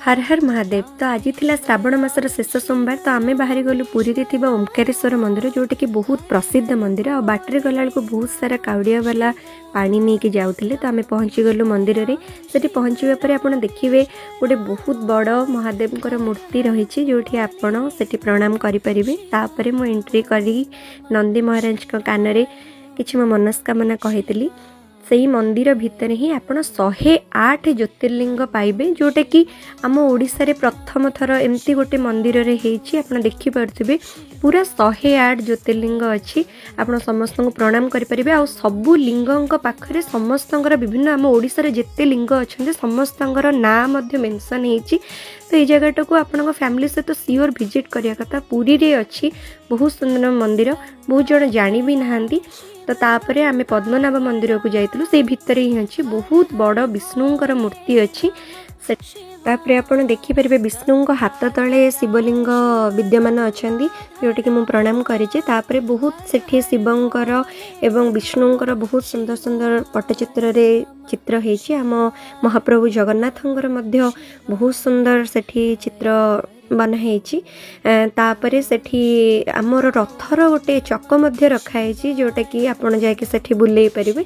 हर हर महादेव। तो आज थिला श्रावण मासर शेष सोमवार। तो आम बाहरी गलु पुरी रे थिबा ओमकारेश्वर मंदिर, जोटा कि बहुत प्रसिद्ध मंदिर। आ बाटर गला को बहुत सारा काउड़िया वाला पानी नहीं कि जाऊले। तो आम पहुँची गलु मंदिर रे। सेठी पहुँचवा पर आपन देखिए गोटे बहुत बड़ महादेव मूर्ति रही, जो आपड़ से प्रणाम करें। तापर मु एंट्री करी नंदी महाराज कान रे किछि मो मनस्कामना कही। सही मंदिर भितर ही आपण 108 ज्योतिर्लिंग पाइबे, जोटा कि आम ओडिशा रे प्रथम थर एमती गोटे मंदिर रे हेची। आपण देखि परथिबे पूरा 108 ज्योतिर्लिंग अच्छी। आपण समस्त को प्रणाम करि परिबे। आ सबु लिंगक पाखरे समस्तंकर विभिन्न आम ओडिशा रे जेते लिंग अछन्ते समस्तंकर नाम मध्ये मेंशन हेची। तो ये जगह को आपण फैमिली सहित तो सियोर विजिट करिया कथा। पुरी रे अच्छी बहुत सुंदर मंदिर, बहुत जन जानी भी नहांती। तो तापर आम पद्मनाभ मंदिर को जाइलु, से भितर ही अच्छी बहुत बड़ विष्णुंकर मूर्ति अच्छी। तापर आपण देखिपारे विष्णु हाथ तले शिवलिंग विद्यमान अच्छा, जोटा कि मुझे प्रणाम करेचे। तापर बहुत सेठी शिवंकर एवं विष्णुंकर बहुत सुंदर सुंदर पट्टचित्र रे चित्र हेची। आम महाप्रभु जगन्नाथंकर मध्य बहुत सुंदर सेठी चित्र बनाई। तापर सेठी आमर रथर गोटे चक मध्य रखाई, जोटा कि आपण जाके सेठी बुले पारिबे।